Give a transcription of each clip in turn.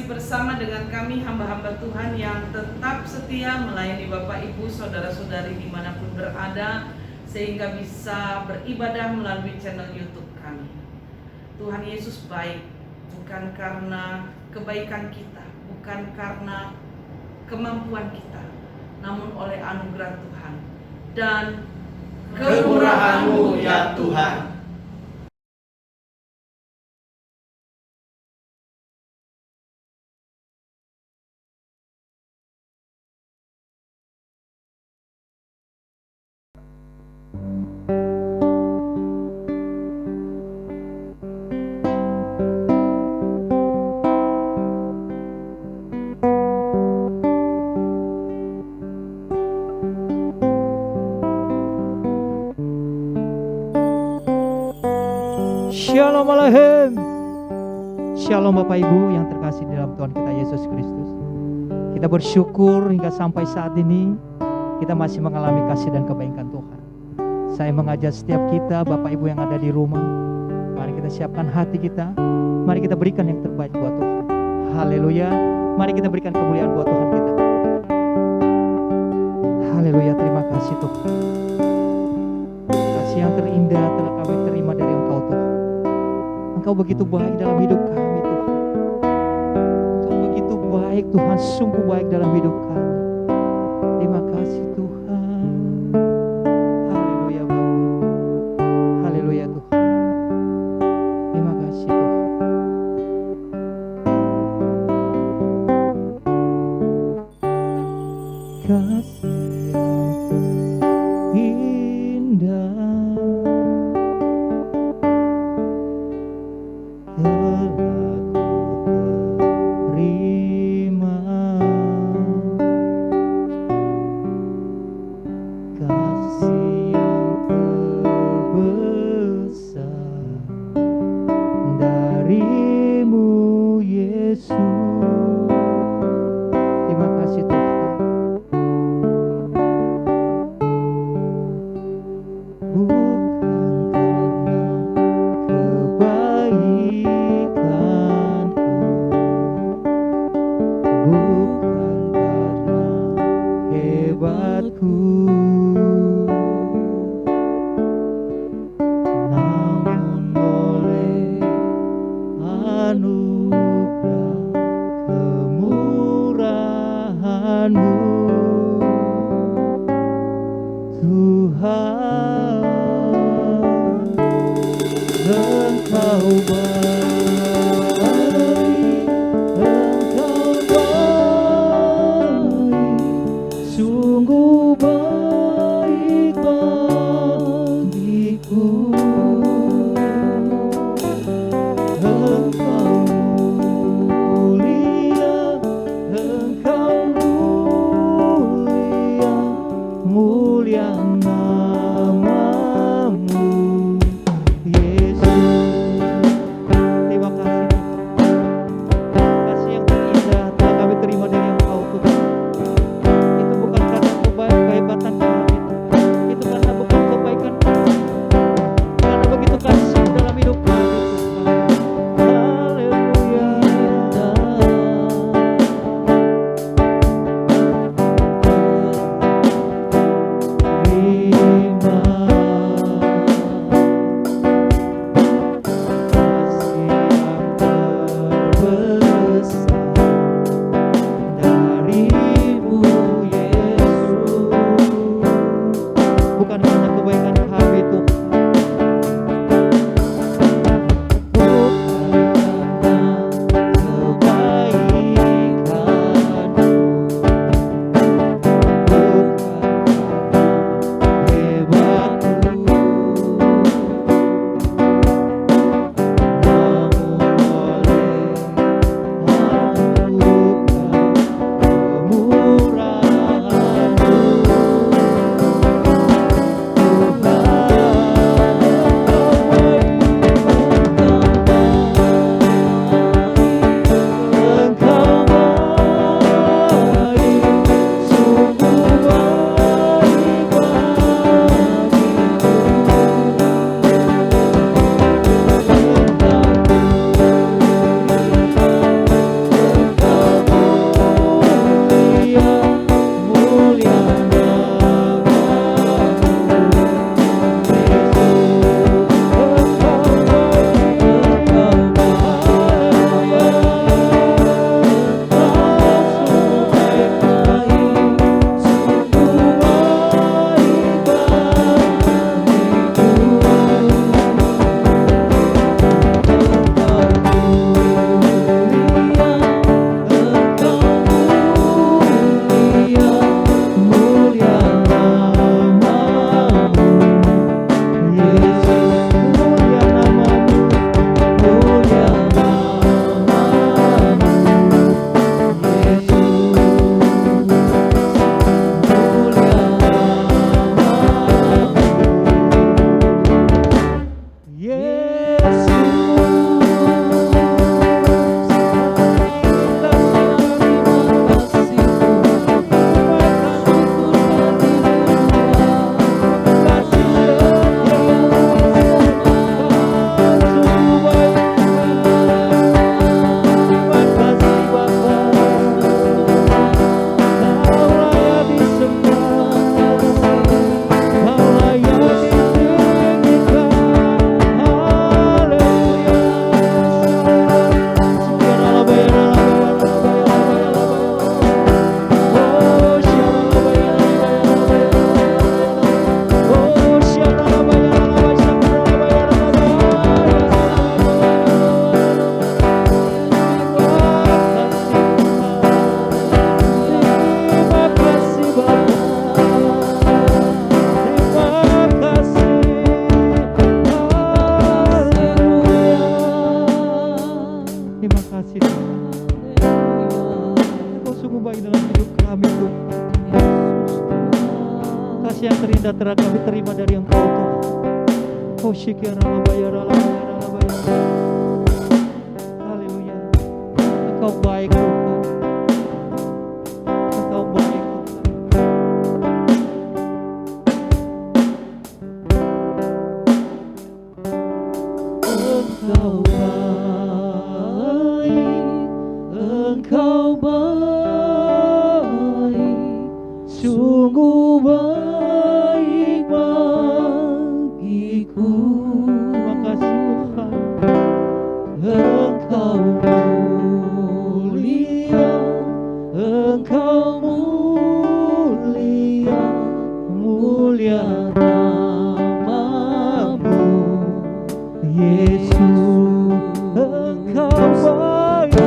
masih bersama dengan kami hamba-hamba Tuhan yang tetap setia melayani Bapak Ibu Saudara-saudari dimanapun berada, sehingga bisa beribadah melalui channel YouTube kami. Tuhan Yesus baik, bukan karena kebaikan kita, bukan karena kemampuan kita, namun oleh anugerah Tuhan dan kemurahan-Mu ya Tuhan. Shalom Aleichem. Shalom Bapak Ibu yang terkasih dalam Tuhan kita Yesus Kristus. Kita bersyukur hingga sampai saat ini kita masih mengalami kasih dan kebaikan Tuhan. Saya mengajak setiap kita Bapak Ibu yang ada di rumah, mari kita siapkan hati kita, mari kita berikan yang terbaik buat Tuhan. Haleluya. Mari kita berikan kemuliaan buat Tuhan kita. Haleluya, terima kasih Tuhan. Kasih yang terindah telah kami terima dari Engkau Tuhan. Engkau begitu baik dalam hidup kami Tuhan. Engkau begitu baik Tuhan, sungguh baik dalam hidup kami. Terima kasih Tuhan. Haleluya Bapa. Haleluya Tuhan. Terima kasih Tuhan. Kasih yang terindah telah ku terima, kasih yang terbesar dari-Mu Yesus. Terima kasih Tuhan. Namun oleh anugerah kemurahan-Mu Tuhan, Engkau baik, Engkau baik, sungguh baik bagiku. Engkau mulia, Engkau mulia, mulia nama-Mu Yesus. Terima kasih kasih yang terindah telah kami terima dari Engkau Tuhan. Itu bukan karena kehebatan kami, itu karena bukan kebaikan kami, karena begitu kasih dalam hidup kami Tuhan. Haleluya. Terima kasih yang terindah telah kami terima dari Engkau Tuhan. Oh syikir haleluya. Engkau baik Tuhan. Engkau baik Engkau baik, sungguh baik bagiku. Makasih Tuhan. Engkau mulia, Engkau mulia, mulia namamu Yesus. Engkau baik,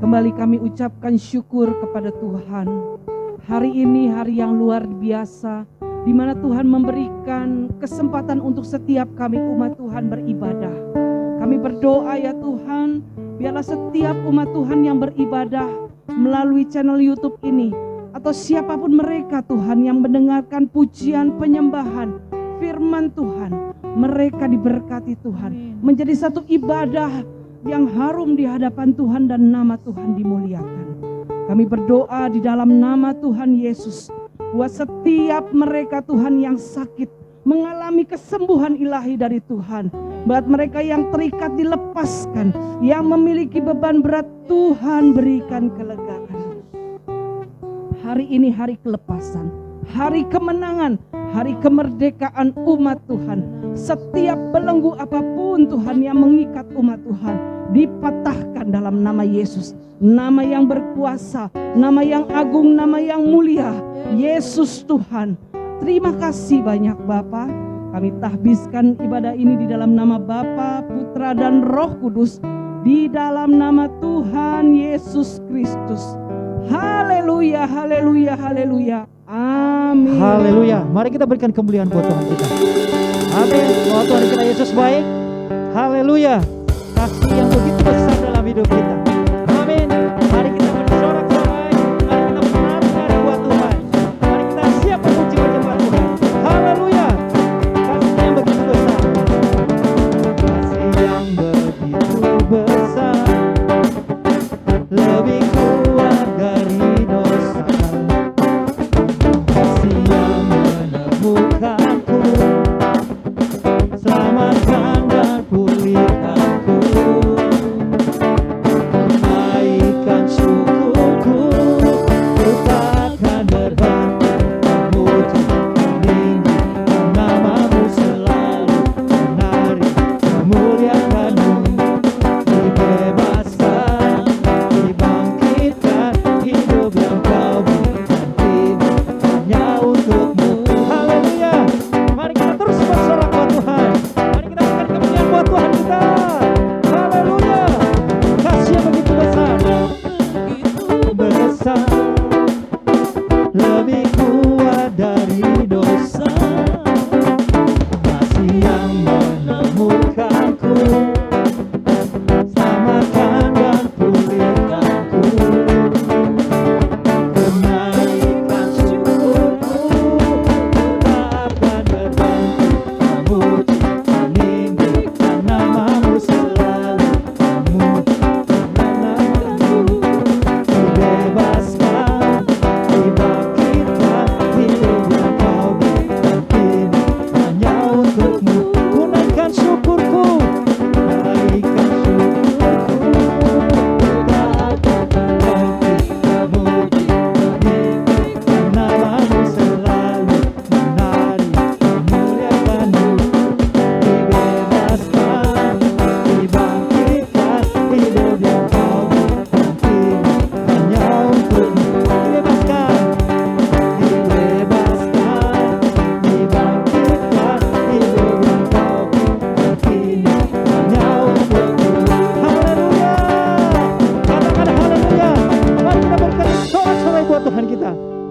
kembali kami ucapkan syukur kepada Tuhan. Hari ini hari yang luar biasa, di mana Tuhan memberikan kesempatan untuk setiap kami umat Tuhan beribadah. Kami berdoa ya Tuhan, biarlah setiap umat Tuhan yang beribadah melalui channel YouTube ini, atau siapapun mereka Tuhan yang mendengarkan pujian penyembahan firman Tuhan, mereka diberkati Tuhan, menjadi satu ibadah yang harum di hadapan Tuhan dan nama Tuhan dimuliakan. Kami berdoa di dalam nama Tuhan Yesus, buat setiap mereka Tuhan yang sakit mengalami kesembuhan ilahi dari Tuhan. Buat mereka yang terikat dilepaskan, yang memiliki beban berat Tuhan berikan kelegaan. Hari ini hari kelepasan, hari kemenangan, hari kemerdekaan umat Tuhan. Setiap belenggu apapun Tuhan yang mengikat umat Tuhan dipatahkan dalam nama Yesus. Nama yang berkuasa, nama yang agung, nama yang mulia, Yesus Tuhan. Terima kasih banyak Bapa. Kami tahbiskan ibadah ini di dalam nama Bapa, Putra dan Roh Kudus, di dalam nama Tuhan Yesus Kristus. Haleluya, haleluya, haleluya. Amin. Haleluya. Mari kita berikan kemuliaan buat Tuhan kita. Amin. Bahwa Tuhan kita Yesus baik. Haleluya. Kasih yang begitu besar dalam hidup kita. Amin. Mari kita bersorak-sorai. Mari kita menari buat Tuhan. Mari kita siap memuji menyembah Tuhan. Haleluya. Kasih yang begitu besar. Kasih yang begitu besar. Lebih kuat dari dosa. Kasih yang menemukanku, selamatkan dan pulihkanku.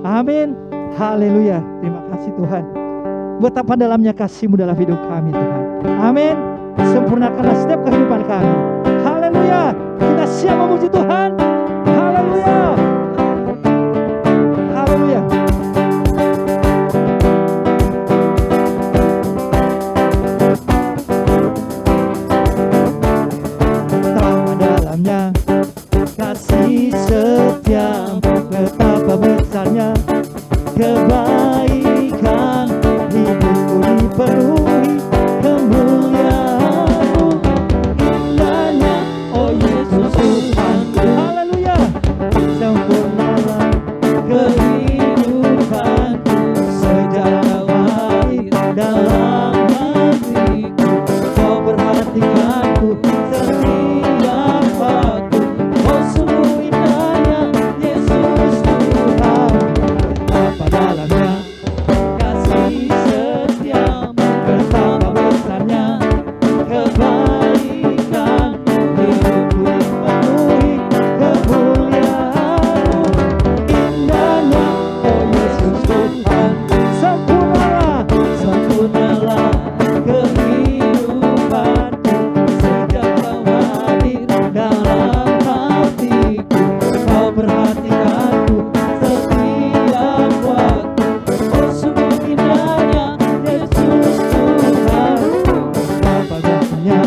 Amin. Haleluya. Terima kasih Tuhan. Betapa dalamnya kasih-Mu dalam hidup kami Tuhan. Amin. Sempurnakanlah setiap kehidupan kami. Haleluya. Kita siap memuji Tuhan. Haleluya. Haleluya. Betapa dalamnya kasih setiamu, betapa besarnya kebaikan, hidupku dipenuhi kemuliaan-Mu, indahnya oh Yesus Tuhanku. Haleluya. Sempurnalah kehidupanku, sejak lahir dalam hatiku, Kau perhatikanku setiap waktu. Oh sungguh indahnya Yesus Tuhan, betapa dalamnya kasih setiamu, betapa besarnya kebaikan, hidupku dipenuhi kemuliaan-Mu, indahnya oh Yesus Tuhan. Sempurnalah, sempurnalah kehidupanku, sejak Kau hadir dalam hatiku, Kau perhatikanku setiap waktu. Oh sungguh indahnya Yesus Tuhan, betapa besarnya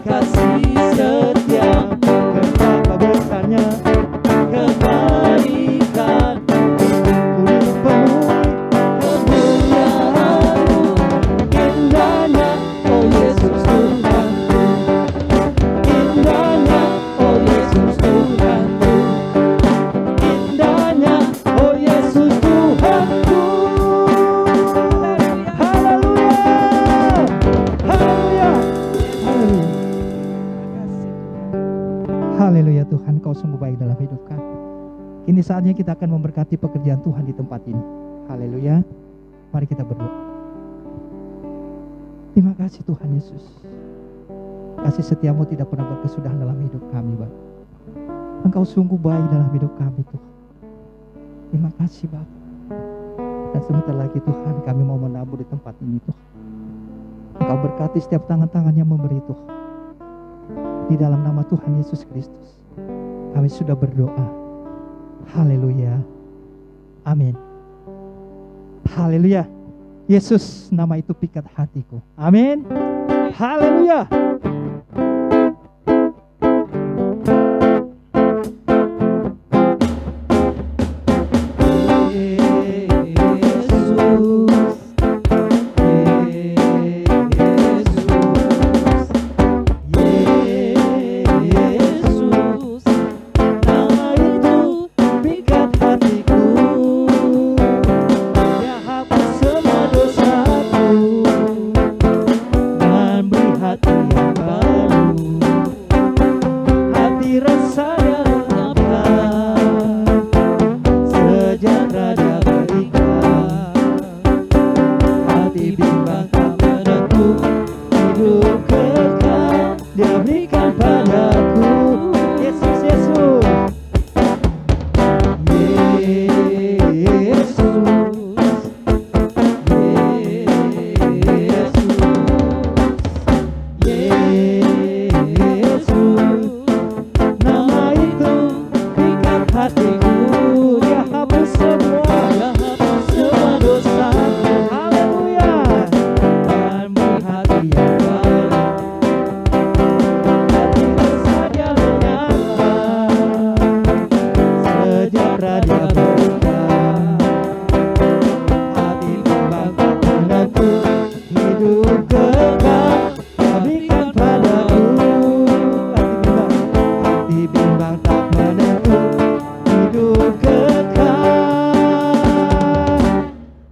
kasih setiamu, betapa besarnya kebaikan, hidupku dipenuhi kemuliaan-Mu, indahnya oh Yesus Tuhanku, indahnya oh Yesus Tuhanku, indahnya oh Yesus Tuhanku. Haleluya. Haleluya. Haleluya. Haleluya Tuhan, Kau sungguh baik dalam hidup kami. Kini saatnya kita akan memberkati pekerjaan Tuhan di tempat ini. Haleluya. Mari kita berdoa. Terima kasih Tuhan Yesus. Kasih setiamu tidak pernah berkesudahan dalam hidup kami, Bapa. Engkau sungguh baik dalam hidup kami Tuhan. Terima kasih Bapa. Dan sebentar lagi Tuhan, kami mau menabur di tempat ini Tuhan. Engkau berkati setiap tangan-tangan yang memberi Tuhan. Di dalam nama Tuhan Yesus Kristus, kami sudah berdoa. Haleluya. Amin. Haleluya. Yesus, nama itu pikat hatiku. Amin. Haleluya.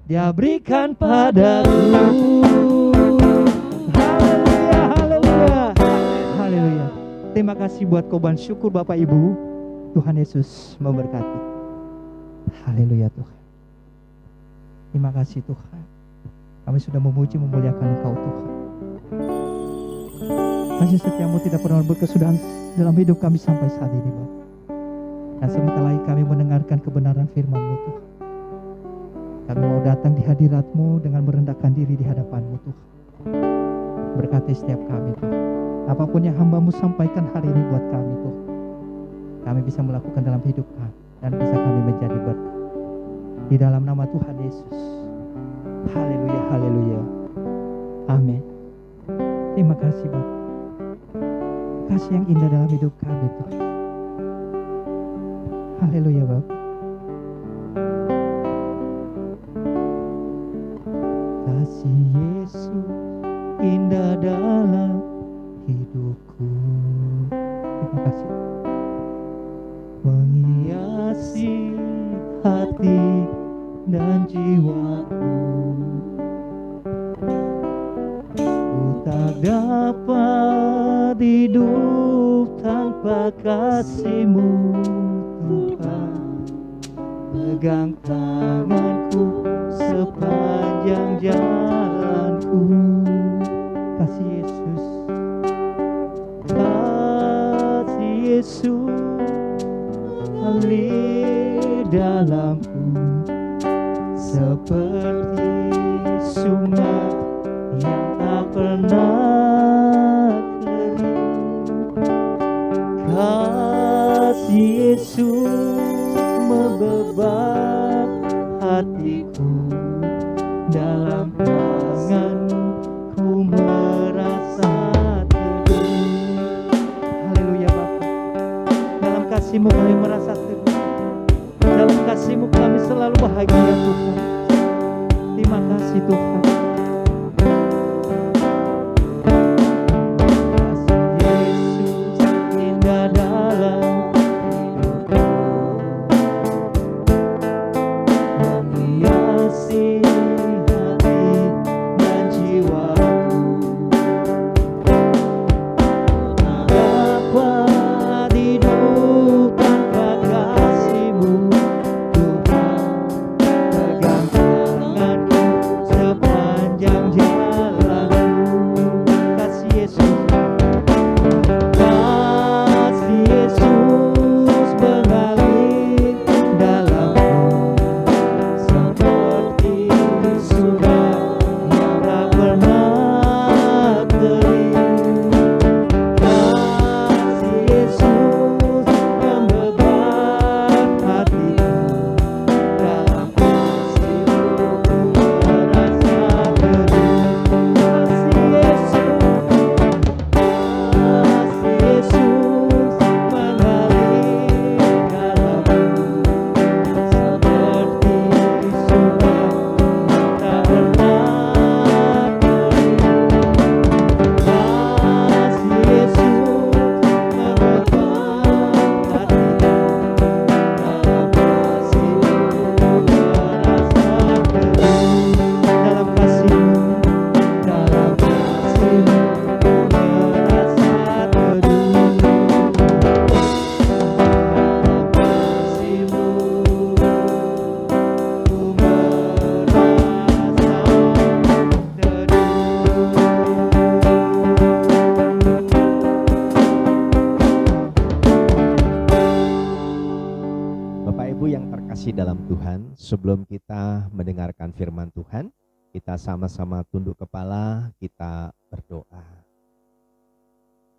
Dia berikan padaku. Haleluya, haleluya, haleluya. Terima kasih buat korban syukur Bapak Ibu. Tuhan Yesus memberkati. Haleluya Tuhan. Terima kasih Tuhan. Kami sudah memuji memuliakan Engkau Tuhan. Kasih setiamu tidak pernah berkesudahan dalam hidup kami sampai saat ini Bapak. Dan sebentar lagi kami mendengarkan kebenaran firman-Mu Tuhan. Kami mau datang di hadirat-Mu dengan merendahkan diri di hadapan-Mu Tuhan. Berkati setiap kami Tuhan. Apapun yang hamba-Mu sampaikan hari ini buat kami Tuhan, kami bisa melakukan dalam hidup kami dan bisa kami menjadi berkat. Di dalam nama Tuhan Yesus. Haleluya, haleluya. Amin. Terima kasih Bapak. Kasih yang indah dalam hidup kami Tuhan. Haleluya Bapak. Kasih Yesus indah dalam hidupku. Terima kasih. Menghiasi hati dan jiwaku. Ku tak dapat hidup tanpa kasih-Mu Tuhan. Pegang tanganku sepanjang jalanku. Kasih Yesus, kasih Yesus mengalir dalamku seperti sungai yang tak pernah kering. Kasih Yesus membebak hatiku, dalam tangan-Mu ku merasa teduh. Haleluya Bapa. Dalam kasih-Mu kami merasa teduh. Dalam kasih-Mu kami selalu bahagia Tuhan. Terima kasih Tuhan. Dalam Tuhan, sebelum kita mendengarkan firman Tuhan, kita sama-sama tunduk kepala, kita berdoa.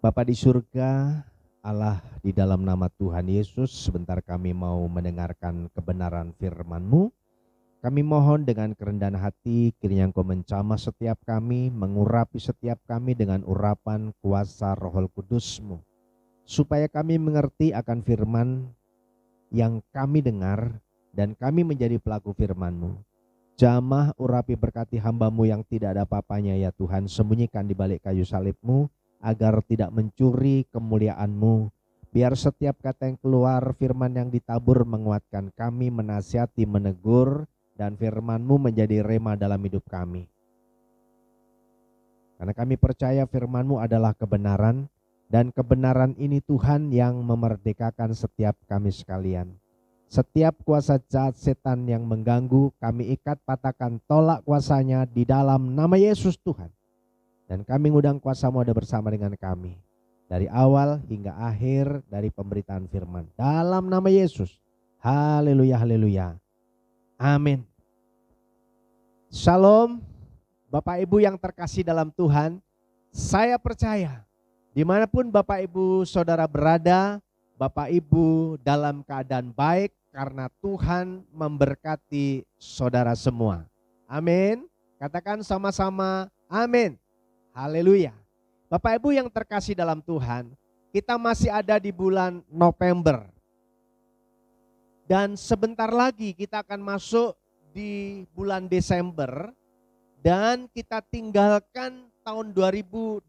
Bapa di surga, Allah, di dalam nama Tuhan Yesus, sebentar kami mau mendengarkan kebenaran firman-Mu. Kami mohon dengan kerendahan hati, kiranya Engkau mencamah setiap kami, mengurapi setiap kami dengan urapan kuasa Roh Kudus-Mu, supaya kami mengerti akan firman yang kami dengar, dan kami menjadi pelaku firman-Mu. Jamah, urapi, berkati hamba-Mu yang tidak ada apa-apanya ya Tuhan. Sembunyikan di balik kayu salib-Mu, agar tidak mencuri kemuliaan-Mu. Biar setiap kata yang keluar, firman yang ditabur menguatkan kami, menasihati, menegur, dan firman-Mu menjadi rema dalam hidup kami. Karena kami percaya firman-Mu adalah kebenaran, dan kebenaran ini Tuhan yang memerdekakan setiap kami sekalian. Setiap kuasa jahat setan yang mengganggu, kami ikat, patahkan, tolak kuasanya di dalam nama Yesus Tuhan. Dan kami ngundang kuasa-Mu ada bersama dengan kami, dari awal hingga akhir dari pemberitaan firman. Dalam nama Yesus. Haleluya, haleluya. Amin. Shalom, Bapak Ibu yang terkasih dalam Tuhan. Saya percaya dimanapun Bapak Ibu Saudara berada, Bapak Ibu dalam keadaan baik karena Tuhan memberkati saudara semua. Amin. Katakan sama-sama amin. Haleluya. Bapak Ibu yang terkasih dalam Tuhan, kita masih ada di bulan November. Dan sebentar lagi kita akan masuk di bulan Desember dan kita tinggalkan tahun 2021.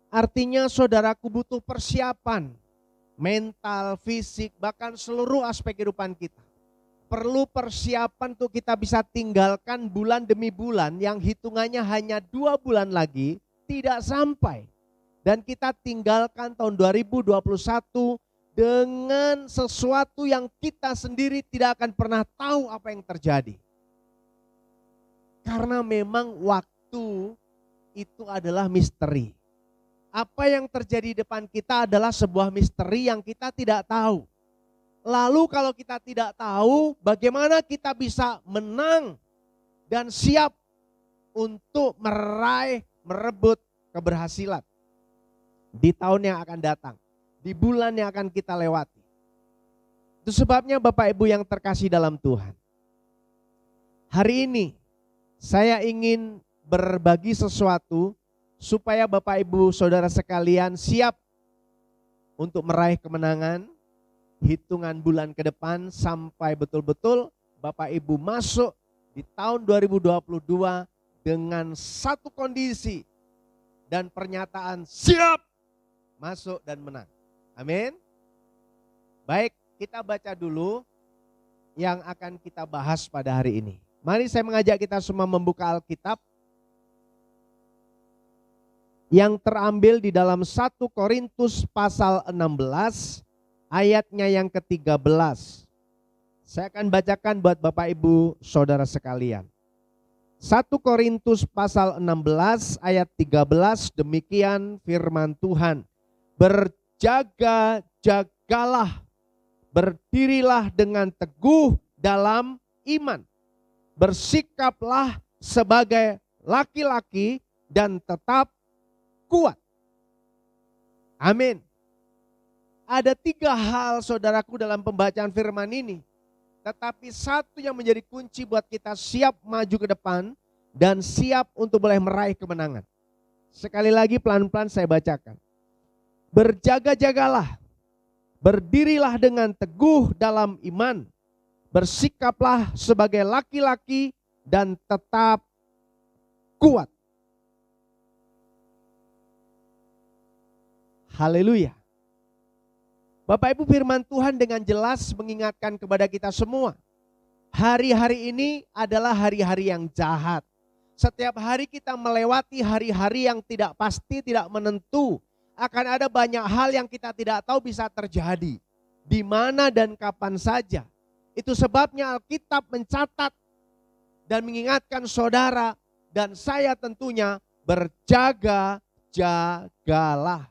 Artinya saudaraku butuh persiapan mental, fisik, bahkan seluruh aspek kehidupan kita. Perlu persiapan untuk kita bisa tinggalkan bulan demi bulan yang hitungannya hanya 2 bulan lagi tidak sampai. Dan kita tinggalkan tahun 2021 dengan sesuatu yang kita sendiri tidak akan pernah tahu apa yang terjadi. Karena memang waktu itu adalah misteri. Apa yang terjadi di depan kita adalah sebuah misteri yang kita tidak tahu. Lalu kalau kita tidak tahu, bagaimana kita bisa menang dan siap untuk merebut keberhasilan di tahun yang akan datang, di bulan yang akan kita lewati. Itu sebabnya Bapak Ibu yang terkasih dalam Tuhan, hari ini saya ingin berbagi sesuatu supaya Bapak Ibu Saudara sekalian siap untuk meraih kemenangan hitungan bulan ke depan sampai betul-betul Bapak Ibu masuk di tahun 2022 dengan satu kondisi dan pernyataan siap masuk dan menang. Amin. Baik, kita baca dulu yang akan kita bahas pada hari ini. Mari saya mengajak kita semua membuka Alkitab yang terambil di dalam 1 Korintus pasal 16 ayatnya yang ke-13. Saya akan bacakan buat Bapak Ibu Saudara sekalian. 1 Korintus pasal 16 ayat 13, demikian firman Tuhan. Berjaga-jagalah, berdirilah dengan teguh dalam iman. Bersikaplah sebagai laki-laki dan tetap kuat. Amin. Ada 3 hal saudaraku dalam pembacaan firman ini. Tetapi satu yang menjadi kunci buat kita siap maju ke depan dan siap untuk boleh meraih kemenangan. Sekali lagi pelan-pelan saya bacakan. Berjaga-jagalah, berdirilah dengan teguh dalam iman, bersikaplah sebagai laki-laki dan tetap kuat. Haleluya. Bapak Ibu, firman Tuhan dengan jelas mengingatkan kepada kita semua. Hari-hari ini adalah hari-hari yang jahat. Setiap hari kita melewati hari-hari yang tidak pasti, tidak menentu. Akan ada banyak hal yang kita tidak tahu bisa terjadi. Di mana dan kapan saja. Itu sebabnya Alkitab mencatat dan mengingatkan saudara dan saya tentunya berjaga-jagalah.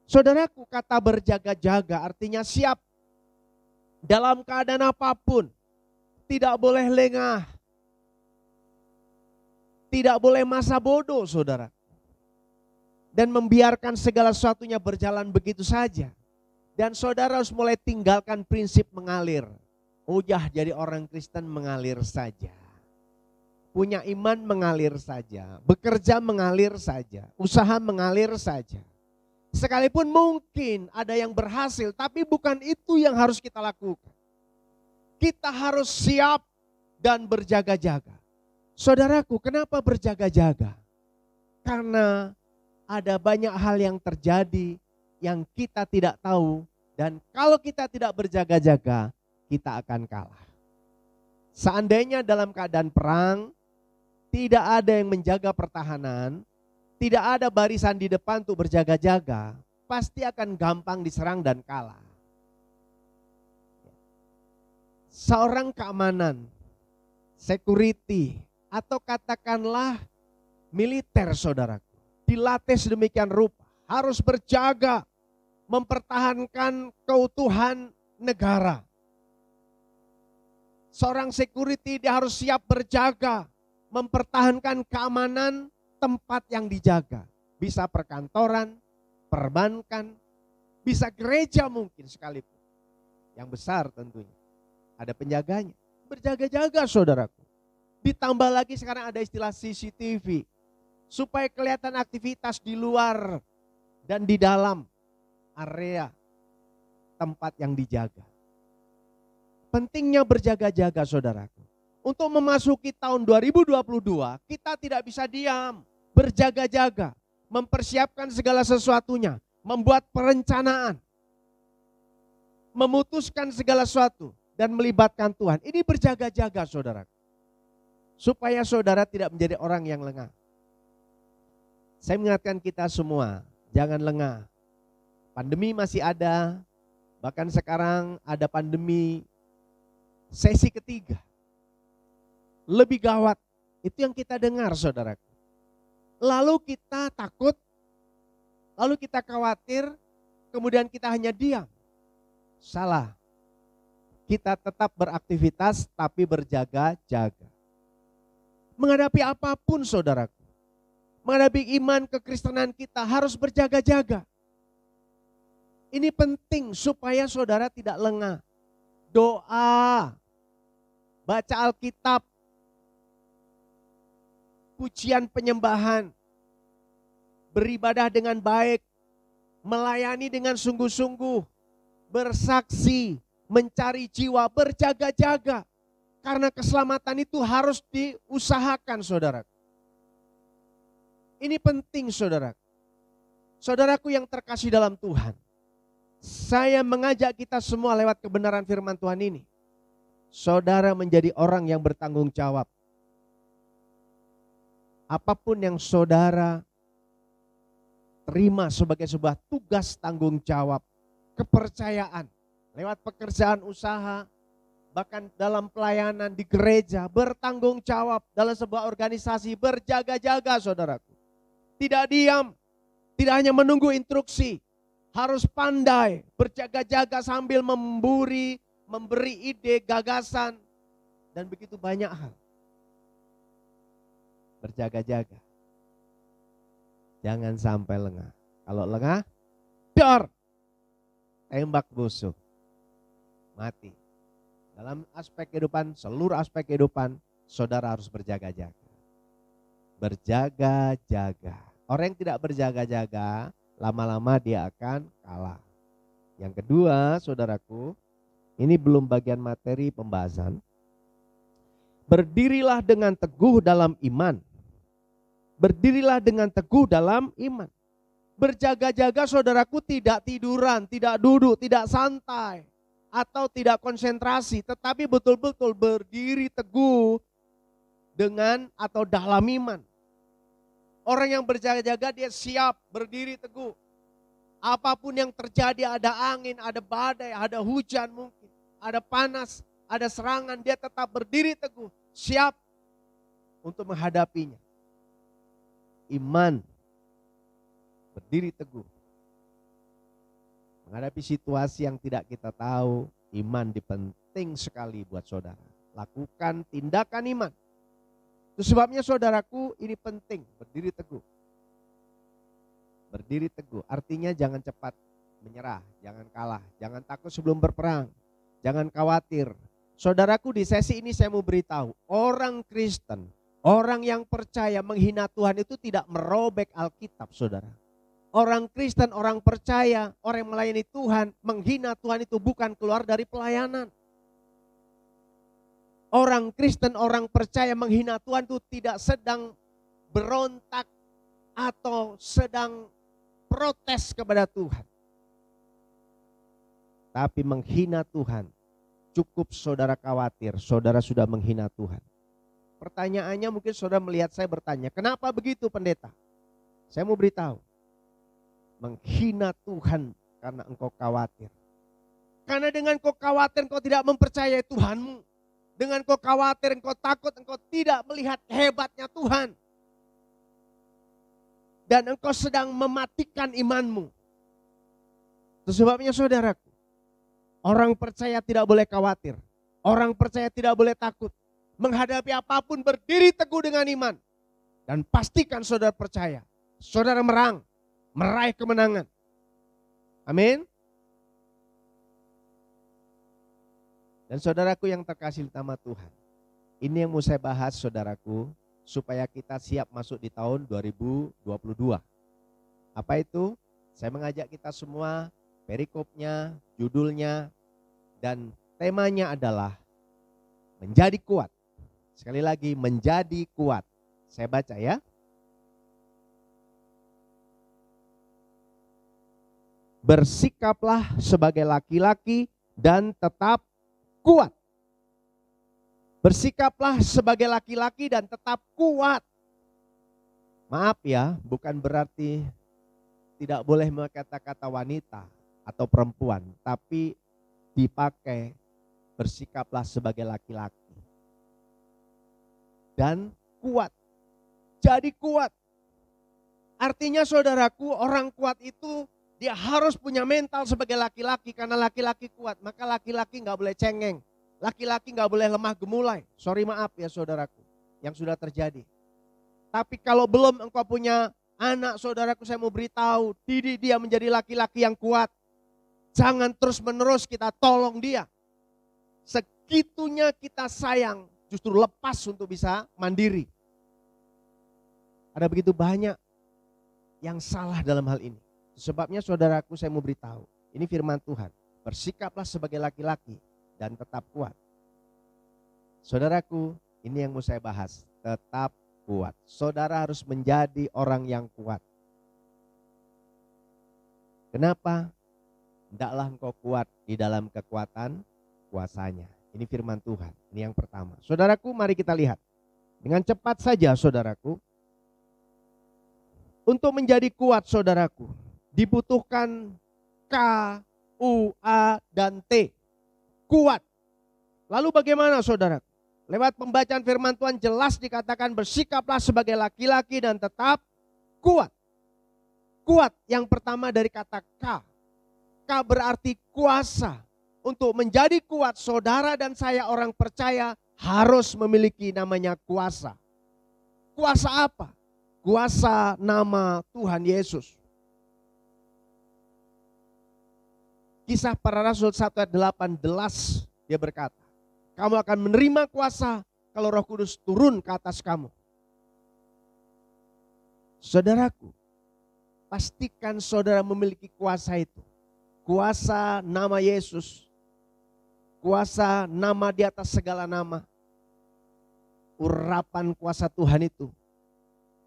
Saudaraku, kata berjaga-jaga artinya siap. Dalam keadaan apapun. Tidak boleh lengah. Tidak boleh masa bodoh, saudara. Dan membiarkan segala sesuatunya berjalan begitu saja. Dan saudara harus mulai tinggalkan prinsip mengalir. Jadi orang Kristen mengalir saja. Punya iman mengalir saja. Bekerja mengalir saja. Usaha mengalir saja. Sekalipun mungkin ada yang berhasil, tapi bukan itu yang harus kita lakukan. Kita harus siap dan berjaga-jaga. Saudaraku, kenapa berjaga-jaga? Karena ada banyak hal yang terjadi yang kita tidak tahu. Dan kalau kita tidak berjaga-jaga, kita akan kalah. Seandainya dalam keadaan perang, tidak ada yang menjaga pertahanan, tidak ada barisan di depan untuk berjaga-jaga, pasti akan gampang diserang dan kalah. Seorang keamanan, security, atau katakanlah militer saudaraku, dilatih sedemikian rupa, harus berjaga, mempertahankan keutuhan negara. Seorang security dia harus siap berjaga, mempertahankan keamanan tempat yang dijaga. Bisa perkantoran, perbankan, bisa gereja mungkin sekalipun. Yang besar tentunya. Ada penjaganya. Berjaga-jaga saudaraku. Ditambah lagi sekarang ada istilah CCTV. Supaya kelihatan aktivitas di luar dan di dalam area tempat yang dijaga. Pentingnya berjaga-jaga saudaraku. Untuk memasuki tahun 2022 kita tidak bisa diam. Berjaga-jaga. Mempersiapkan segala sesuatunya. Membuat perencanaan. Memutuskan segala sesuatu. Dan melibatkan Tuhan. Ini berjaga-jaga saudaraku. Supaya saudara tidak menjadi orang yang lengah. Saya mengingatkan kita semua, jangan lengah. Pandemi masih ada, bahkan sekarang ada pandemi sesi ketiga. Lebih gawat, itu yang kita dengar saudaraku. Lalu kita takut, lalu kita khawatir, kemudian kita hanya diam. Salah. Kita tetap beraktivitas tapi berjaga-jaga. Menghadapi apapun saudaraku. Menghadapi iman kekristenan kita harus berjaga-jaga. Ini penting supaya saudara tidak lengah. Doa, baca Alkitab, pujian penyembahan, beribadah dengan baik, melayani dengan sungguh-sungguh, bersaksi, mencari jiwa, berjaga-jaga. Karena keselamatan itu harus diusahakan saudara. Ini penting saudara. Saudaraku yang terkasih dalam Tuhan. Saya mengajak kita semua lewat kebenaran firman Tuhan ini. Saudara menjadi orang yang bertanggung jawab. Apapun yang saudara terima sebagai sebuah tugas tanggung jawab. Kepercayaan. Lewat pekerjaan usaha. Bahkan dalam pelayanan di gereja, bertanggung jawab dalam sebuah organisasi, berjaga-jaga saudaraku. Tidak diam, tidak hanya menunggu instruksi, harus pandai, berjaga-jaga sambil memberi ide, gagasan, dan begitu banyak hal. Berjaga-jaga. Jangan sampai lengah. Kalau lengah, dor, tembak busuk, mati. Dalam aspek kehidupan, seluruh aspek kehidupan, saudara harus berjaga-jaga. Berjaga-jaga. Orang yang tidak berjaga-jaga, lama-lama dia akan kalah. Yang kedua, saudaraku, ini belum bagian materi pembahasan. Berdirilah dengan teguh dalam iman. Berdirilah dengan teguh dalam iman. Berjaga-jaga saudaraku tidak tiduran, tidak duduk, tidak santai. Atau tidak konsentrasi, tetapi betul-betul berdiri teguh dengan atau dalam iman. Orang yang berjaga-jaga dia siap berdiri teguh. Apapun yang terjadi, ada angin, ada badai, ada hujan mungkin, ada panas, ada serangan, dia tetap berdiri teguh, siap untuk menghadapinya. Iman, berdiri teguh. Menghadapi situasi yang tidak kita tahu, iman penting sekali buat saudara. Lakukan tindakan iman. Itu sebabnya saudaraku ini penting, berdiri teguh. Berdiri teguh, artinya jangan cepat menyerah, jangan kalah, jangan takut sebelum berperang, jangan khawatir. Saudaraku di sesi ini saya mau beritahu, orang Kristen, orang yang percaya menghina Tuhan itu tidak merobek Alkitab saudara. Orang Kristen, orang percaya, orang yang melayani Tuhan, menghina Tuhan itu bukan keluar dari pelayanan. Orang Kristen, orang percaya menghina Tuhan itu tidak sedang berontak atau sedang protes kepada Tuhan. Tapi menghina Tuhan, cukup saudara khawatir, saudara sudah menghina Tuhan. Pertanyaannya mungkin saudara melihat saya bertanya, kenapa begitu pendeta? Saya mau beritahu. Menghina Tuhan karena engkau khawatir. Karena dengan kau khawatir engkau tidak mempercayai Tuhanmu. Dengan kau khawatir engkau takut engkau tidak melihat hebatnya Tuhan. Dan engkau sedang mematikan imanmu. Itu sebabnya saudaraku, orang percaya tidak boleh khawatir. Orang percaya tidak boleh takut. Menghadapi apapun berdiri teguh dengan iman. Dan pastikan saudara percaya. Saudara meraih kemenangan. Amin. Dan saudaraku yang terkasih di nama Tuhan. Ini yang mau saya bahas saudaraku. Supaya kita siap masuk di tahun 2022. Apa itu? Saya mengajak kita semua, perikopnya, judulnya, dan temanya adalah menjadi kuat. Sekali lagi, menjadi kuat. Saya baca ya. Bersikaplah sebagai laki-laki dan tetap kuat. Bersikaplah sebagai laki-laki dan tetap kuat. Maaf ya, bukan berarti tidak boleh memakai kata-kata wanita atau perempuan, tapi dipakai bersikaplah sebagai laki-laki dan kuat. Jadi kuat. Artinya saudaraku, orang kuat itu dia harus punya mental sebagai laki-laki, karena laki-laki kuat. Maka laki-laki gak boleh cengeng, laki-laki gak boleh lemah gemulai. Sorry, maaf ya saudaraku yang sudah terjadi. Tapi kalau belum engkau punya anak, saudaraku, saya mau beritahu, didik dia menjadi laki-laki yang kuat. Jangan terus-menerus kita tolong dia. Segitunya kita sayang, justru lepas untuk bisa mandiri. Ada begitu banyak yang salah dalam hal ini. Sebabnya saudaraku, saya mau beritahu, ini firman Tuhan. Bersikaplah sebagai laki-laki dan tetap kuat. Saudaraku, ini yang mau saya bahas. Tetap kuat. Saudara harus menjadi orang yang kuat. Kenapa? Hendaklah engkau kuat di dalam kekuatan kuasanya. Ini firman Tuhan. Ini yang pertama. Saudaraku, mari kita lihat. Dengan cepat saja saudaraku. Untuk menjadi kuat saudaraku, dibutuhkan K, U, A, dan T. Kuat. Lalu bagaimana saudaraku? Lewat pembacaan firman Tuhan jelas dikatakan bersikaplah sebagai laki-laki dan tetap kuat. Kuat yang pertama dari kata K. K berarti kuasa. Untuk menjadi kuat, saudara dan saya orang percaya harus memiliki namanya kuasa. Kuasa apa? Kuasa nama Tuhan Yesus. Kisah para Rasul 1 ayat 18 dia berkata, kamu akan menerima kuasa kalau Roh Kudus turun ke atas kamu. Saudaraku, pastikan saudara memiliki kuasa itu. Kuasa nama Yesus. Kuasa nama di atas segala nama. Urapan kuasa Tuhan itu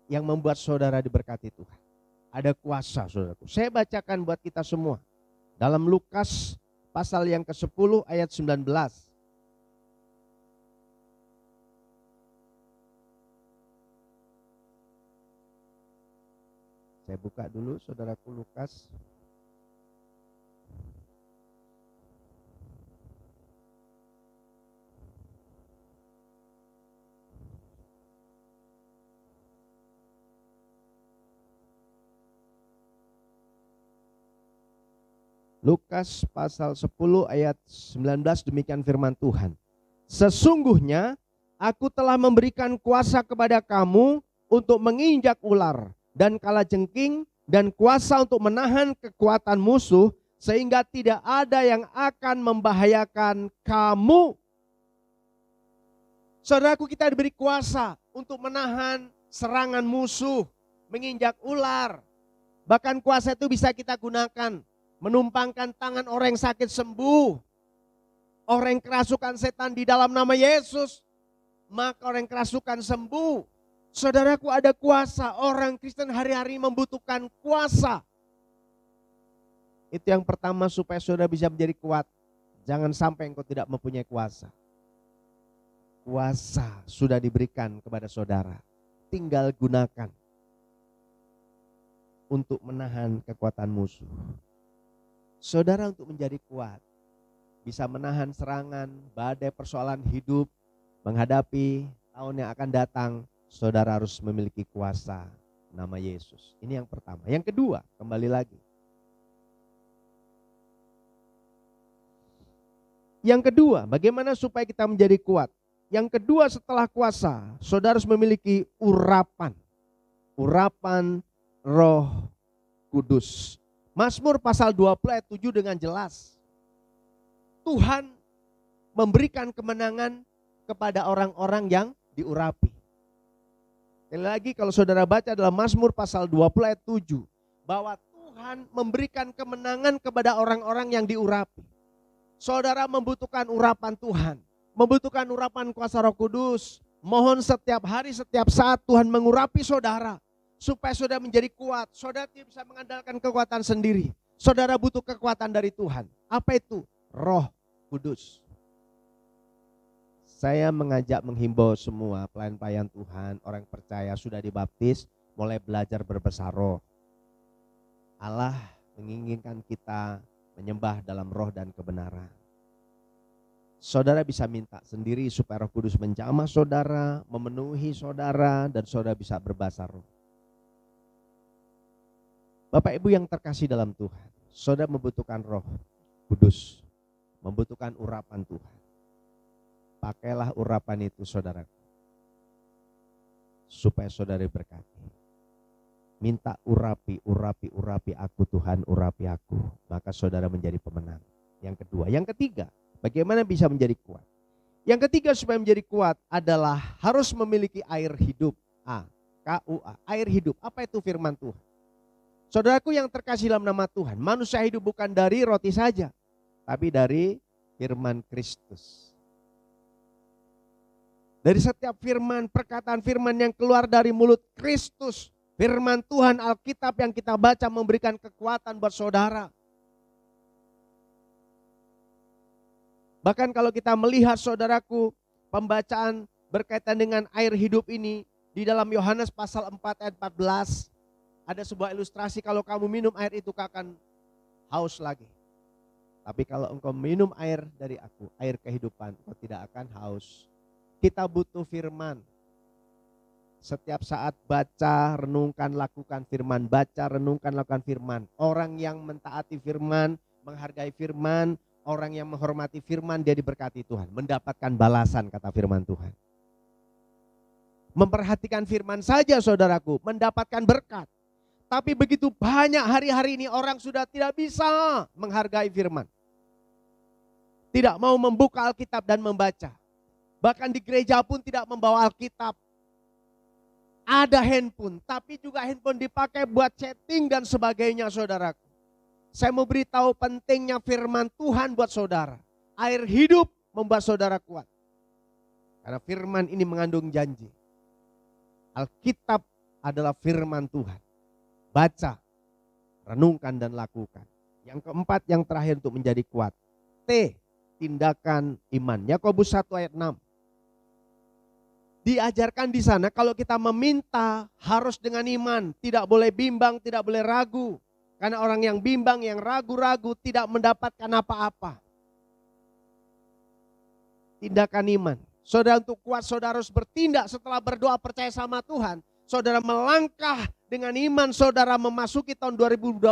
yang membuat saudara diberkati Tuhan. Ada kuasa saudaraku. Saya bacakan buat kita semua. Dalam Lukas pasal yang ke-10 ayat 19. Saya buka dulu saudaraku Lukas. Lukas pasal 10 ayat 19 demikian firman Tuhan. Sesungguhnya aku telah memberikan kuasa kepada kamu untuk menginjak ular dan kalajengking dan kuasa untuk menahan kekuatan musuh sehingga tidak ada yang akan membahayakan kamu. Saudaraku, kita diberi kuasa untuk menahan serangan musuh, menginjak ular. Bahkan kuasa itu bisa kita gunakan menumpangkan tangan orang yang sakit sembuh. Orang yang kerasukan setan di dalam nama Yesus, maka orang yang kerasukan sembuh. Saudaraku, ada kuasa. Orang Kristen hari-hari membutuhkan kuasa. Itu yang pertama supaya saudara bisa menjadi kuat. Jangan sampai engkau tidak mempunyai kuasa. Kuasa sudah diberikan kepada saudara. Tinggal gunakan untuk menahan kekuatan musuh. Saudara untuk menjadi kuat, bisa menahan serangan, badai persoalan hidup, menghadapi tahun yang akan datang, saudara harus memiliki kuasa nama Yesus. Ini yang pertama. Yang kedua, kembali lagi. Yang kedua, bagaimana supaya kita menjadi kuat? Yang kedua setelah kuasa, saudara harus memiliki urapan. Urapan Roh Kudus. Mazmur pasal 20 ayat 7 dengan jelas. Tuhan memberikan kemenangan kepada orang-orang yang diurapi. Sekali lagi kalau saudara baca dalam Mazmur pasal 20 ayat 7. Bahwa Tuhan memberikan kemenangan kepada orang-orang yang diurapi. Saudara membutuhkan urapan Tuhan. Membutuhkan urapan kuasa Roh Kudus. Mohon setiap hari, setiap saat Tuhan mengurapi saudara. Supaya saudara menjadi kuat. Saudara tidak bisa mengandalkan kekuatan sendiri. Saudara butuh kekuatan dari Tuhan. Apa itu? Roh Kudus. Saya mengajak menghimbau semua pelayan-pelayan Tuhan, orang percaya sudah dibaptis, mulai belajar berbesar roh. Allah menginginkan kita menyembah dalam roh dan kebenaran. Saudara bisa minta sendiri supaya Roh Kudus menjamah saudara, memenuhi saudara, dan saudara bisa berbahasa roh. Bapak Ibu yang terkasih dalam Tuhan, saudara membutuhkan Roh Kudus, membutuhkan urapan Tuhan. Pakailah urapan itu saudara, supaya saudara berkati. Minta urapi aku Tuhan, urapi aku. Maka saudara menjadi pemenang. Yang kedua. Yang ketiga, bagaimana bisa menjadi kuat? Yang ketiga supaya menjadi kuat adalah harus memiliki air hidup. KUA, air hidup. Apa itu firman Tuhan? Saudaraku yang terkasih dalam nama Tuhan, manusia hidup bukan dari roti saja, tapi dari firman Kristus. Dari setiap firman, perkataan firman yang keluar dari mulut Kristus. Firman Tuhan Alkitab yang kita baca memberikan kekuatan buat saudara. Bahkan kalau kita melihat saudaraku, pembacaan berkaitan dengan air hidup ini. Di dalam Yohanes pasal 4 ayat 14. Ada sebuah ilustrasi, kalau kamu minum air itu kau akan haus lagi. Tapi kalau engkau minum air dari aku, air kehidupan, engkau tidak akan haus. Kita butuh firman. Setiap saat baca, renungkan, lakukan firman. Baca, renungkan, lakukan firman. Orang yang mentaati firman, menghargai firman, orang yang menghormati firman, dia diberkati Tuhan. Mendapatkan balasan, kata firman Tuhan. Memperhatikan firman saja saudaraku, mendapatkan berkat. Tapi begitu banyak hari-hari ini orang sudah tidak bisa menghargai firman. Tidak mau membuka Alkitab dan membaca. Bahkan di gereja pun tidak membawa Alkitab. Ada handphone, tapi juga handphone dipakai buat chatting dan sebagainya saudaraku. Saya mau beritahu pentingnya firman Tuhan buat saudara. Air hidup membuat saudara kuat. Karena firman ini mengandung janji. Alkitab adalah firman Tuhan. Baca, renungkan dan lakukan. Yang keempat, yang terakhir untuk menjadi kuat. Tindakan iman. Yakobus 1 ayat 6. Diajarkan di sana kalau kita meminta harus dengan iman. Tidak boleh bimbang, tidak boleh ragu. Karena orang yang bimbang, yang ragu-ragu tidak mendapatkan apa-apa. Tindakan iman. Saudara untuk kuat, saudara harus bertindak setelah berdoa percaya sama Tuhan. Saudara melangkah dengan iman, saudara memasuki tahun 2022.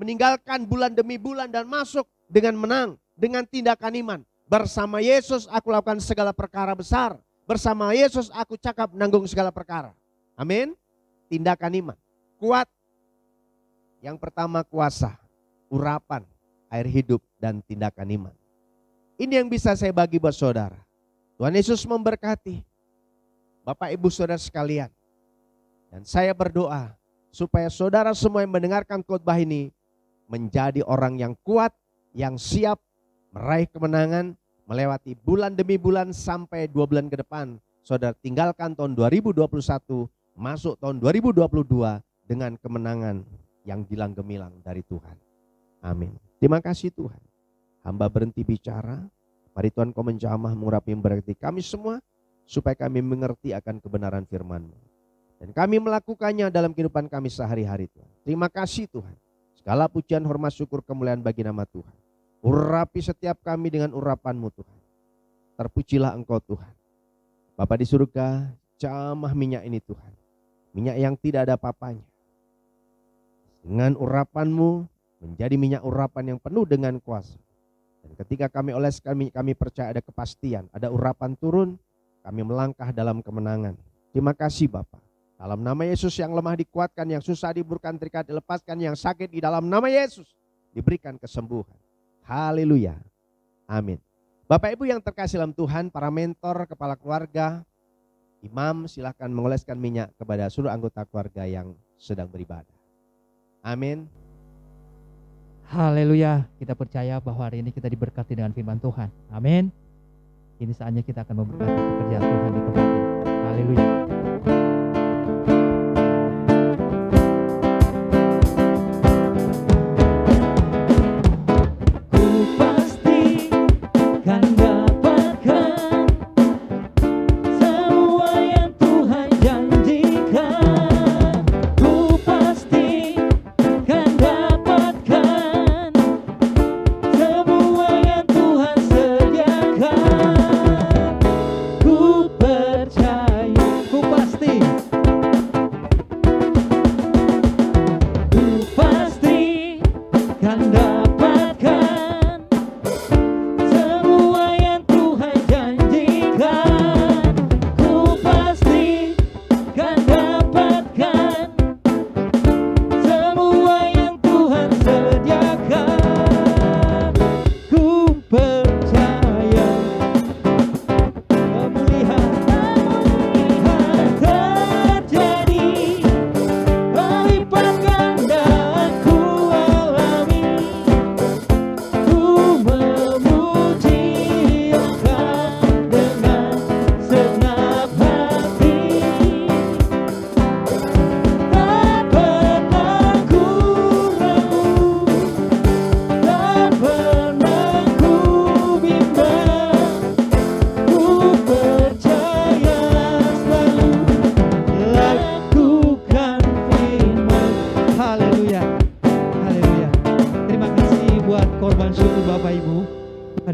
Meninggalkan bulan demi bulan dan masuk dengan menang. Dengan tindakan iman. Bersama Yesus aku lakukan segala perkara besar. Bersama Yesus aku cakap menanggung segala perkara. Amin. Tindakan iman. Kuat. Yang pertama kuasa. Urapan. Air hidup dan tindakan iman. Ini yang bisa saya bagi buat saudara. Tuhan Yesus memberkati. Bapak Ibu saudara sekalian. Dan saya berdoa. Supaya saudara semua yang mendengarkan khotbah ini. Menjadi orang yang kuat. Yang siap meraih kemenangan. Melewati bulan demi bulan sampai 2 bulan ke depan. Saudara tinggalkan tahun 2021, masuk tahun 2022 dengan kemenangan yang gilang gemilang dari Tuhan. Amin. Terima kasih Tuhan. Hamba berhenti bicara. Mari Tuhan kau menjamah mengurapi memberkati kami semua. Supaya kami mengerti akan kebenaran firman-Mu. Dan kami melakukannya dalam kehidupan kami sehari-hari Tuhan. Terima kasih Tuhan. Segala pujian, hormat, syukur, kemuliaan bagi nama Tuhan. Urapi setiap kami dengan urapan-Mu Tuhan. Terpujilah Engkau Tuhan. Bapa di surga, jamah minyak ini Tuhan. Minyak yang tidak ada apa-apanya. Dengan urapan-Mu menjadi minyak urapan yang penuh dengan kuasa. Dan ketika kami oleskan minyak, kami percaya ada kepastian, ada urapan turun, kami melangkah dalam kemenangan. Terima kasih Bapa. Dalam nama Yesus, yang lemah dikuatkan, yang susah diburkan, terikat dilepaskan, yang sakit di dalam nama Yesus diberikan kesembuhan. Haleluya. Amin. Bapak Ibu yang terkasih dalam Tuhan, para mentor, kepala keluarga, imam, silahkan mengoleskan minyak kepada seluruh anggota keluarga yang sedang beribadah. Amin. Haleluya. Kita percaya bahwa hari ini kita diberkati dengan firman Tuhan. Amin. Ini saatnya kita akan memberkati pekerjaan Tuhan di tempat ini. Haleluya.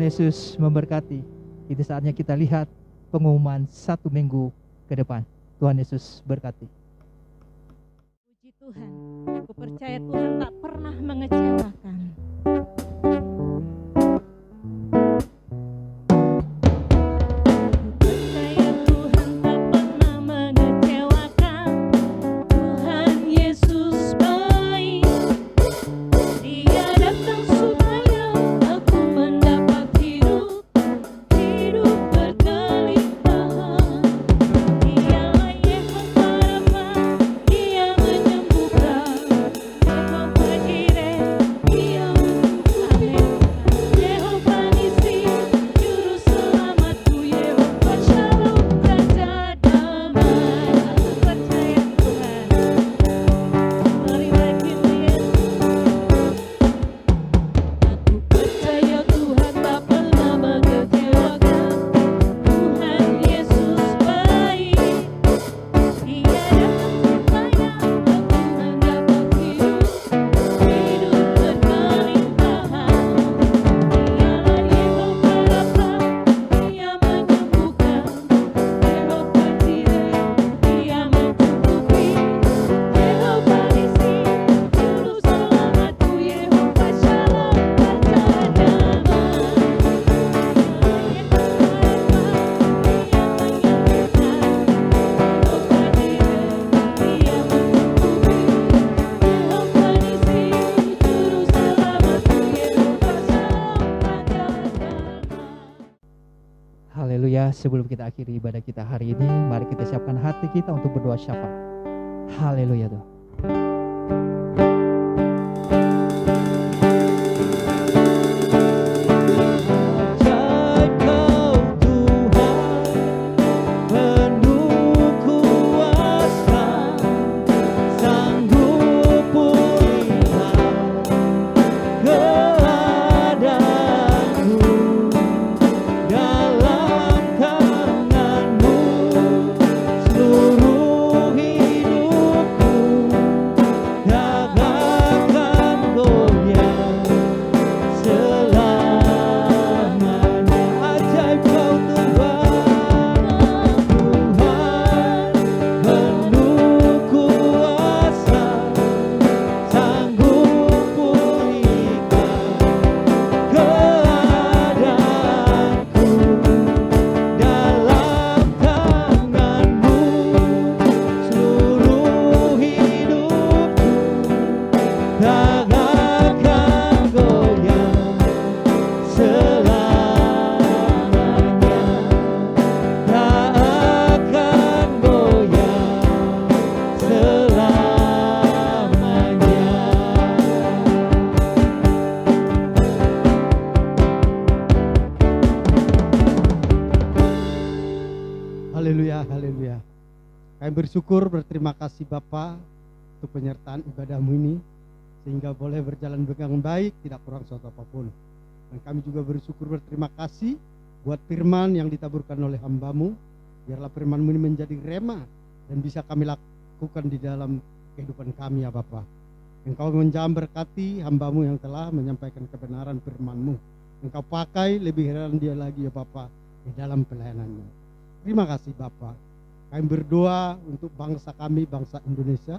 Yesus memberkati. Itu saatnya kita lihat pengumuman 1 minggu ke depan. Tuhan Yesus berkati. Puji Tuhan, aku percaya Tuhan tak pernah mengecewakan. Sebelum kita akhiri ibadah kita hari ini, mari kita siapkan hati kita untuk berdoa syafaat. Haleluya Tuhan. Seluruh hidupku Haleluya, haleluya. Kami bersyukur, berterima kasih Bapa untuk penyertaan ibadahmu ini, sehingga boleh berjalan dengan baik, tidak kurang suatu apapun. Dan kami juga bersyukur, berterima kasih buat firman yang ditaburkan oleh hambamu. Biarlah firmanmu ini menjadi rema dan bisa kami lakukan di dalam kehidupan kami ya Bapa. Engkau menjam berkati hambamu yang telah menyampaikan kebenaran firman-Mu. Engkau pakai lebih heran dia lagi ya Bapa di dalam pelayanannya. Terima kasih Bapa. Kami berdoa untuk bangsa kami, bangsa Indonesia.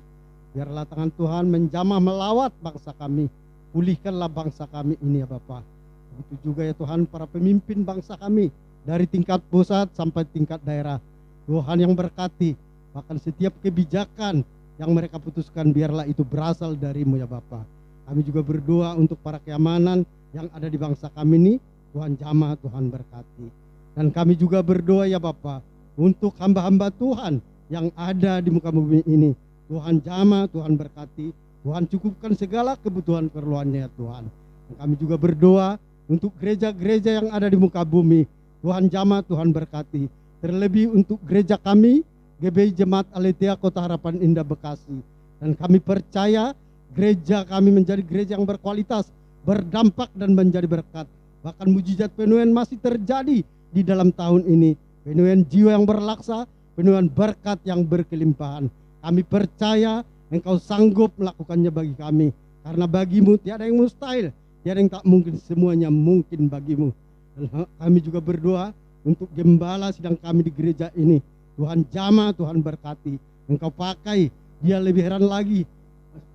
Biarlah tangan Tuhan menjamah melawat bangsa kami. Pulihkanlah bangsa kami ini ya Bapa. Begitu juga ya Tuhan para pemimpin bangsa kami dari tingkat pusat sampai tingkat daerah. Tuhan yang berkati, bahkan setiap kebijakan yang mereka putuskan biarlah itu berasal dari-Mu ya Bapa. Kami juga berdoa untuk para keamanan yang ada di bangsa kami ini, Tuhan jamah, Tuhan berkati. Dan kami juga berdoa ya Bapa untuk hamba-hamba Tuhan yang ada di muka bumi ini. Tuhan jamah, Tuhan berkati, Tuhan cukupkan segala kebutuhan keperluannya ya Tuhan. Dan kami juga berdoa untuk gereja-gereja yang ada di muka bumi. Tuhan jamah, Tuhan berkati. Terlebih untuk gereja kami, GBI Jemaat Aletheia Kota Harapan Indah Bekasi. Dan kami percaya gereja kami menjadi gereja yang berkualitas, berdampak dan menjadi berkat. Bahkan mujizat penuaian masih terjadi di dalam tahun ini. Penuaian jiwa yang berlaksa, penuaian berkat yang berkelimpahan. Kami percaya Engkau sanggup melakukannya bagi kami. Karena bagimu tiada yang mustahil, tiada yang tak mungkin, semuanya mungkin bagimu. Dan kami juga berdoa untuk gembala sidang kami di gereja ini. Tuhan jamah, Tuhan berkati. Engkau pakai dia lebih heran lagi.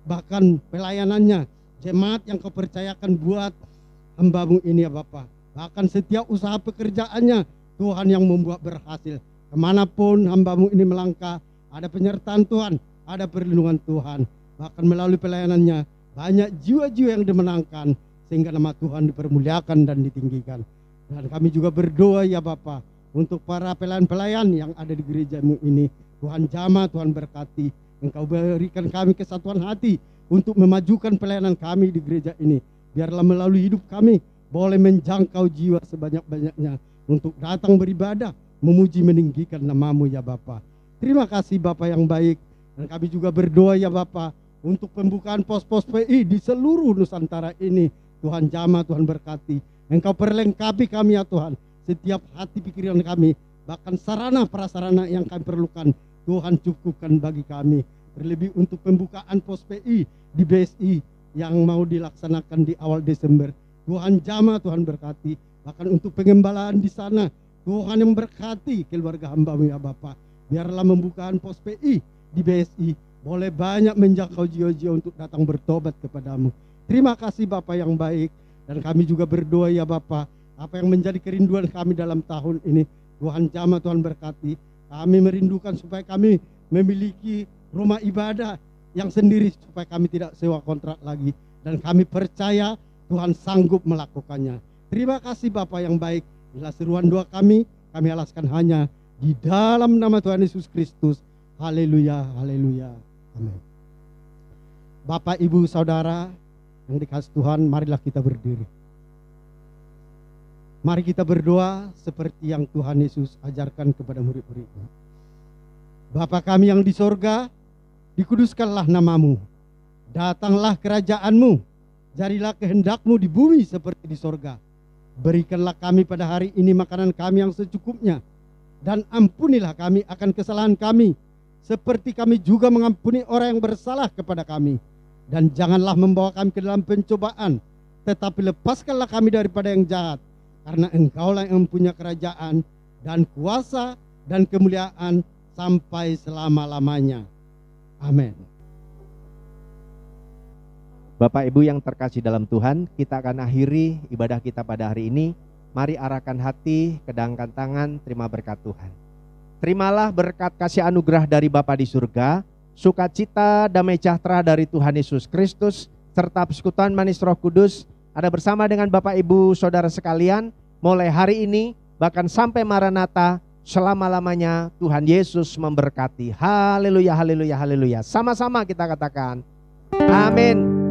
Bahkan pelayanannya, jemaat yang Kau percayakan buat hamba-Mu ini ya Bapa. Bahkan setiap usaha pekerjaannya, Tuhan yang membuat berhasil. Kemanapun hamba-Mu ini melangkah, ada penyertaan Tuhan, ada perlindungan Tuhan. Bahkan melalui pelayanannya, banyak jiwa-jiwa yang dimenangkan, sehingga nama Tuhan dipermuliakan dan ditinggikan. Dan kami juga berdoa ya Bapa, untuk para pelayan-pelayan yang ada di gereja-Mu ini. Tuhan jamah, Tuhan berkati. Engkau berikan kami kesatuan hati untuk memajukan pelayanan kami di gereja ini. Biarlah melalui hidup kami boleh menjangkau jiwa sebanyak-banyaknya untuk datang beribadah, memuji, meninggikan nama-Mu ya Bapa. Terima kasih Bapa yang baik. Dan kami juga berdoa ya Bapa untuk pembukaan pos-pos PI di seluruh Nusantara ini. Tuhan jamah, Tuhan berkati. Engkau perlengkapi kami ya Tuhan. Setiap hati pikiran kami, bahkan sarana prasarana yang kami perlukan, Tuhan cukupkan bagi kami. Terlebih untuk pembukaan pos PI di BSI yang mau dilaksanakan di awal Desember. Tuhan jamah, Tuhan berkati. Bahkan untuk pengembalaan di sana, Tuhan yang berkati keluarga hamba-Mu ya Bapa. Biarlah pembukaan pos PI di BSI boleh banyak menjangkau jiwa-jiwa untuk datang bertobat kepadamu. Terima kasih Bapa yang baik. Dan kami juga berdoa ya Bapa, apa yang menjadi kerinduan kami dalam tahun ini, Tuhan jamah, Tuhan berkati. Kami merindukan supaya kami memiliki rumah ibadah yang sendiri, supaya kami tidak sewa kontrak lagi. Dan kami percaya Tuhan sanggup melakukannya. Terima kasih Bapa yang baik. Bila seruan doa kami alaskan hanya di dalam nama Tuhan Yesus Kristus. Haleluya, haleluya, amin. Bapak, Ibu, Saudara yang dikasihi Tuhan, marilah kita berdiri. Mari kita berdoa seperti yang Tuhan Yesus ajarkan kepada murid-murid-Nya. Bapa kami yang di sorga, dikuduskanlah nama-Mu. Datanglah kerajaan-Mu. Jadilah kehendak-Mu di bumi seperti di sorga. Berikanlah kami pada hari ini makanan kami yang secukupnya. Dan ampunilah kami akan kesalahan kami, seperti kami juga mengampuni orang yang bersalah kepada kami. Dan janganlah membawa kami ke dalam pencobaan, tetapi lepaskanlah kami daripada yang jahat. Karena Engkaulah yang mempunyai kerajaan dan kuasa dan kemuliaan sampai selama-lamanya. Amin. Bapak Ibu yang terkasih dalam Tuhan, kita akan akhiri ibadah kita pada hari ini. Mari arahkan hati, kedangkan tangan, terima berkat Tuhan. Terimalah berkat kasih anugerah dari Bapa di surga, sukacita, damai sejahtera dari Tuhan Yesus Kristus, serta persekutuan manis Roh Kudus ada bersama dengan Bapak Ibu Saudara sekalian mulai hari ini bahkan sampai Maranatha, selama-lamanya. Tuhan Yesus memberkati. Haleluya, haleluya, haleluya. Sama-sama kita katakan amin.